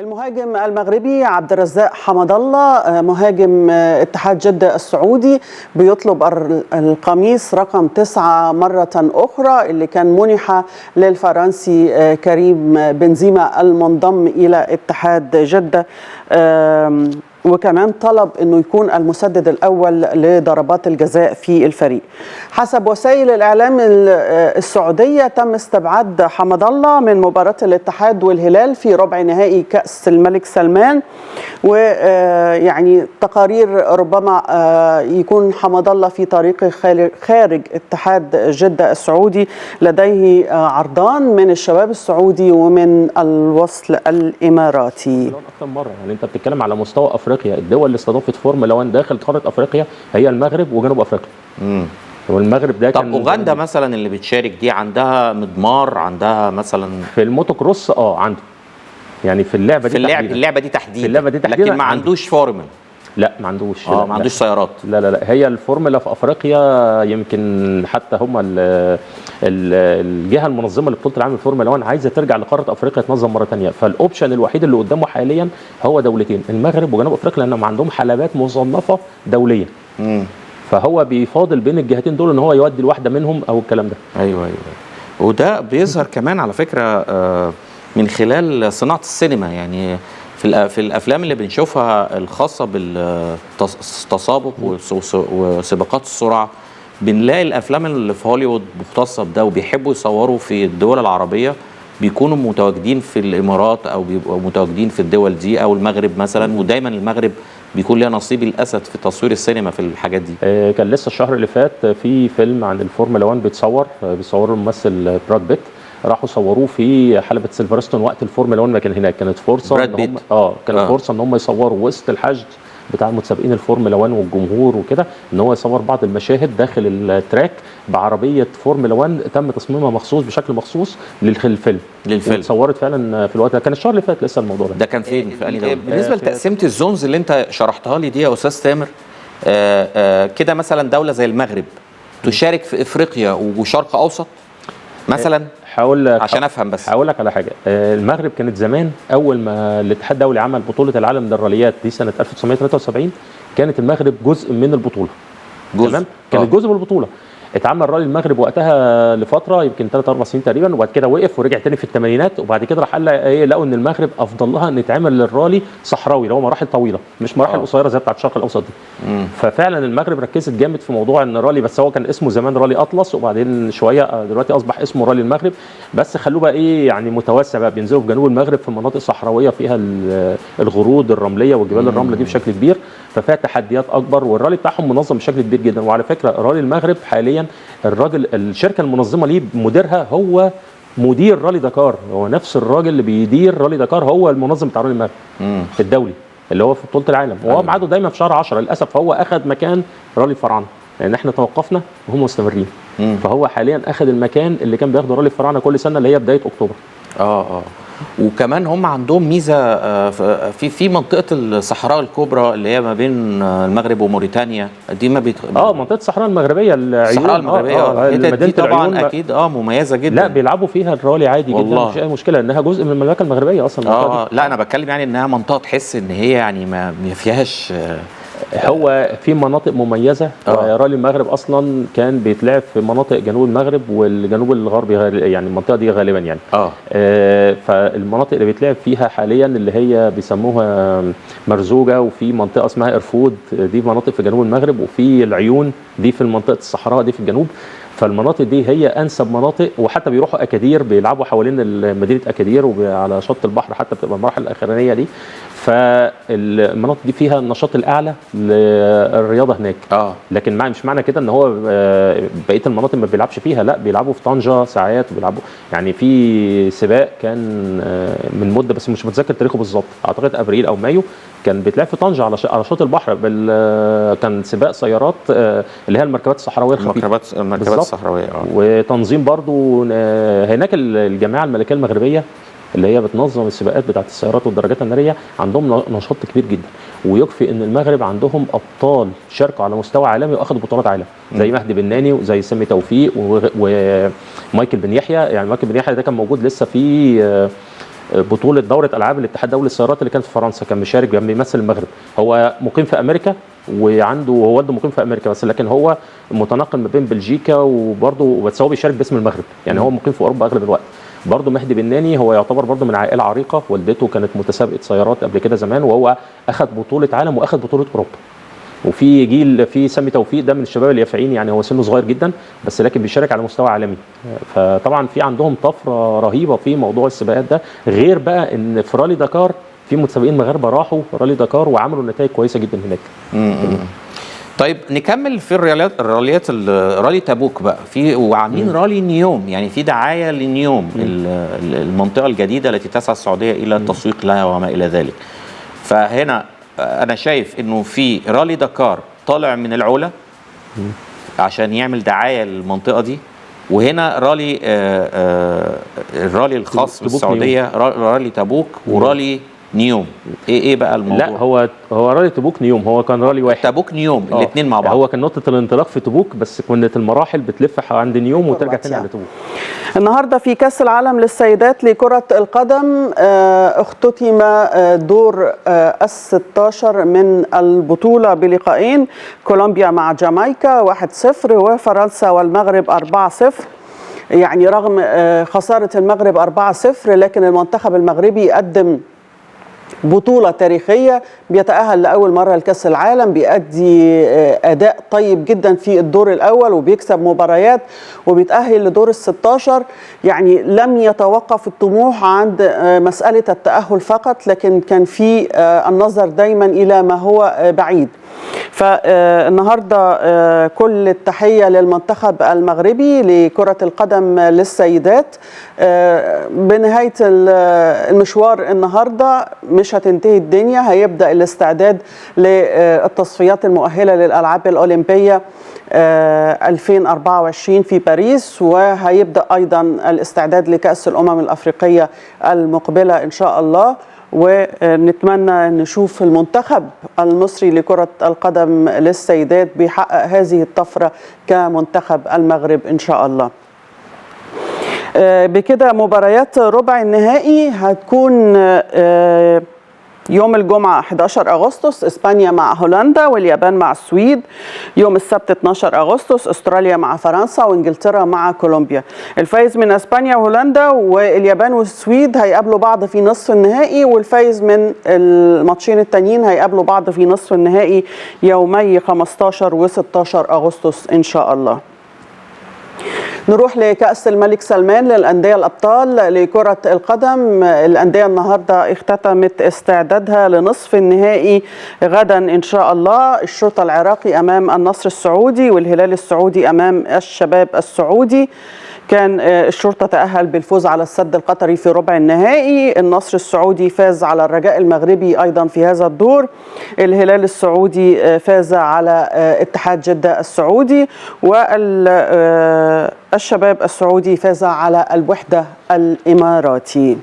المهاجم المغربي عبد الرزاق حمد الله مهاجم اتحاد جدة السعودي بيطلب القميص رقم 9 مرة أخرى اللي كان منح للفرنسي كريم بنزيما المنضم إلى اتحاد جدة، وكمان طلب أنه يكون المسدد الأول لضربات الجزاء في الفريق. حسب وسائل الإعلام السعودية تم استبعاد حمد الله من مباراة الاتحاد والهلال في ربع نهائي كأس الملك سلمان، ويعني تقارير ربما يكون حمد الله في طريقه خارج اتحاد جدة السعودي، لديه عرضان من الشباب السعودي ومن الوصل الإماراتي. أكثر مرة يعني أنت بتتكلم على مستوى أفريقيا، الدول اللي استضافت فورمولا 1 داخل قارة أفريقيا هي المغرب وجنوب أفريقيا. والمغرب ده طب أوغندا مثلا اللي بتشارك دي عندها مضمار، عندها مثلا في الموتو كروس عنده، يعني في اللعبة دي تحديدا لكن ما عندوش فورمولا. لا ما عندوش. ما عندوش سيارات. لا هي الفورمولا في افريقيا يمكن حتى هم الجهه المنظمه لبطوله العالم الفورمولا 1 عايزه ترجع لقاره افريقيا تنظم مره ثانيه، فالاوبشن الوحيد اللي قدامه حاليا هو دولتين، المغرب وجنوب افريقيا، لانهم عندهم حلبات مصنفه دوليا. فهو بيفاضل بين الجهتين دول ان هو يودي الواحده منهم او الكلام ده. ايوه وده بيظهر كمان على فكره من خلال صناعه السينما، يعني في الافلام اللي بنشوفها الخاصه بالتسابق وسباقات السرعه، بنلاقي الافلام اللي في هوليوود مختصه بده وبيحبوا يصوروا في الدول العربيه بيكونوا متواجدين في الامارات او بيبقوا متواجدين في الدول دي او المغرب مثلا، ودايما المغرب بيكون لها نصيب الاسد في تصوير السينما في الحاجات دي. كان لسه الشهر اللي فات في فيلم عن الفورمولا 1 بيصوروا الممثل براد بيت، راحوا صوروه في حلبة سيلفرستون وقت الفورمولا 1 ما كان هناك. كانت فرصه ان هم فرصه ان هم يصوروا وسط الحشد بتاع متسابقين الفورمولا 1 والجمهور وكده، ان هو يصور بعض المشاهد داخل التراك بعربيه فورمولا 1 تم تصميمها مخصوص بشكل مخصوص للفيلم. اتصورت فعلا في الوقت ده، كان الشهر اللي فات لسه الموضوع ده كان فين؟ في أنهي دولة؟ بالنسبه لتقسيمه الزونز اللي انت شرحتها لي دي يا استاذ تامر، كده مثلا دوله زي المغرب تشارك في افريقيا وشرق اوسط مثلا؟ عشان افهم بس. هقول لك على حاجه. المغرب كانت زمان اول ما الاتحاد الدولي عمل بطوله العالم للراليات دي سنه 1973، كانت المغرب جزء من البطوله. تمام؟ كانت جزء من البطوله. اتعمل رالي المغرب وقتها لفتره يمكن 3-4 سنين تقريبا، وبعد كده وقف ورجع تاني في الثمانينات، وبعد كده راح لقوا ان المغرب افضل لها ان يتعمل للرالي صحراوي اللي هو مراحل طويله مش مراحل قصيره زي بتاعه الشرق الاوسط دي. ففعلا المغرب ركزت جامد في موضوع ان الرالي، بس هو كان اسمه زمان رالي اطلس وبعدين شويه دلوقتي اصبح اسمه رالي المغرب، بس خلوه بقى يعني متوسع بقى، بينزلوا في جنوب المغرب في مناطق صحراويه فيها الغروض الرمليه وجبال الرمله دي بشكل كبير، ففيها تحديات اكبر، والرالي بتاعهم منظم بشكل كبير جدا. وعلى فكره رالي المغرب حاليا الشركه المنظمه ليه مديرها هو مدير رالي دكار، هو نفس الراجل اللي بيدير رالي دكار هو المنظم بتاع رالي المغرب الدولي اللي هو في بطوله العالم، وهو ميعاده دايما في شهر 10 للاسف. هو اخذ مكان رالي الفراعنه لان احنا توقفنا وهم مستمرين، فهو حاليا اخذ المكان اللي كان بياخده رالي الفراعنه كل سنه اللي هي بدايه اكتوبر. وكمان هم عندهم ميزه في منطقه الصحراء الكبرى اللي هي ما بين المغرب وموريتانيا دي، ما منطقه الصحراء المغربيه، الصحراء المغربيه دي طبعا اكيد مميزه جدا. لا بيلعبوا فيها الرالي عادي جدا، مفيش اي مشكله انها جزء من المملكه المغربيه اصلا. لا انا بتكلم يعني انها منطقه تحس ان هي يعني ما فيهاش هو في مناطق مميزه. رالي المغرب اصلا كان بيتلعب في مناطق جنوب المغرب والجنوب الغربي، يعني المنطقه دي غالبا يعني فالمناطق اللي بيتلعب فيها حاليا اللي هي بيسموها مرزوجه، وفي منطقه اسمها ارفود دي مناطق في جنوب المغرب، وفي العيون دي في المنطقه الصحراء دي في الجنوب. فالمناطق دي هي انسب مناطق، وحتى بيروحوا اكادير بيلعبوا حوالين مدينه اكادير وعلى شط البحر حتى بتبقى المراحل الاخرانيه دي. فالمناطق دي فيها النشاط الاعلى للرياضه هناك. لكن مش معنى كده ان هو بقيه المناطق ما بيلعبش فيها، لا بيلعبوا في طنجه ساعات، وبيلعبوا يعني في سباق كان من مده بس مش متذكر تاريخه بالظبط، اعتقد ابريل او مايو، كان بيتلعب في طنجه على شاط البحر كان سباق سيارات اللي هي المركبات الصحراويه الخفيفه. المركبات الصحراويه وتنظيم برضو هناك الجماعه الملكيه المغربيه اللي هي بتنظم السباقات بتاعت السيارات والدراجات الناريه، عندهم نشاط كبير جدا. ويكفي ان المغرب عندهم ابطال شاركوا على مستوى عالمي واخدوا بطولات عالم زي مهدي بناني وزي سامي توفيق ومايكل بن يحيى. يعني مايكل بن يحيى ده كان موجود لسه في بطوله دوره العاب الاتحاد الدولي للسيارات اللي كانت في فرنسا، كان مشارك، كان بيمثل المغرب. هو مقيم في امريكا وعنده، هو والده مقيم في امريكا بس، لكن هو متنقل ما بين بلجيكا وبرضه، بس هو بيشارك باسم المغرب، يعني هو مقيم في اوروبا اغلب الوقت. برضه مهدي بناني هو يعتبر برضه من عائله عريقه، والدته كانت متسابقه سيارات قبل كده زمان، وهو اخذ بطوله عالم واخذ بطوله اوروبا. وفي جيل، في سامي توفيق ده من الشباب اليافعين، يعني هو سنه صغير جدا بس لكن بيشارك على مستوى عالمي. فطبعا في عندهم طفره رهيبه في موضوع السباقات ده، غير بقى ان في رالي دكار في متسابقين مغاربه راحوا رالي دكار وعملوا نتائج كويسه جدا هناك. طيب نكمل في الراليات رالي تبوك بقى، في وعاملين رالي نيوم، يعني في دعايه لنيوم المنطقه الجديده التي تسعى السعوديه الى التسويق لها وما الى ذلك. فهنا انا شايف انه في رالي دكار طالع من العلا عشان يعمل دعايه للمنطقه دي، وهنا رالي الرالي الخاص بالسعوديه رالي تبوك ورالي نيوم. ايه بقى الموضوع؟ لا هو رالي تبوك نيوم، هو كان رالي واحد. تبوك نيوم الاثنين مع بعض. هو كان نقطه الانطلاق في تبوك، بس كانت المراحل بتلف عند نيوم وترجع تاني على تبوك. النهارده في كأس العالم للسيدات لكرة القدم اختتم دور ال16 من البطولة بلقاءين، كولومبيا مع جامايكا 1-0 وفرنسا والمغرب 4-0. يعني رغم خسارة المغرب 4-0 لكن المنتخب المغربي قدم بطولة تاريخية، بيتأهل لأول مرة لكأس العالم، بيأدي أداء طيب جدا في الدور الأول وبيكسب مباريات وبيتأهل لدور ال16. يعني لم يتوقف الطموح عند مسألة التأهل فقط، لكن كان في النظر دايما إلى ما هو بعيد. فالنهارده كل التحية للمنتخب المغربي لكرة القدم للسيدات. بنهاية المشوار النهارده مش هتنتهي الدنيا، هيبدأ الاستعداد للتصفيات المؤهلة للألعاب الأولمبية 2024 في باريس، وهيبدأ أيضا الاستعداد لكأس الأمم الأفريقية المقبلة إن شاء الله. ونتمنى نشوف المنتخب المصري لكرة القدم للسيدات بيحقق هذه الطفرة كمنتخب المغرب إن شاء الله. بكده مباريات ربع النهائي هتكون يوم الجمعة 11 أغسطس إسبانيا مع هولندا واليابان مع السويد. يوم السبت 12 أغسطس أستراليا مع فرنسا وإنجلترا مع كولومبيا. الفايز من إسبانيا وهولندا واليابان والسويد هيقابلوا بعض في نصف النهائي، والفايز من الماتشين التانيين هيقابلوا بعض في نصف النهائي يومي 15 و16 أغسطس إن شاء الله. نروح لكأس الملك سلمان للأندية الأبطال لكرة القدم. الأندية النهاردة اختتمت استعدادها لنصف النهائي غدا إن شاء الله. الشرطة العراقي أمام النصر السعودي والهلال السعودي أمام الشباب السعودي. كان الشرطة تأهل بالفوز على السد القطري في ربع النهائي. النصر السعودي فاز على الرجاء المغربي أيضا في هذا الدور. الهلال السعودي فاز على اتحاد جدة السعودي، والشباب السعودي فاز على الوحدة الإماراتي.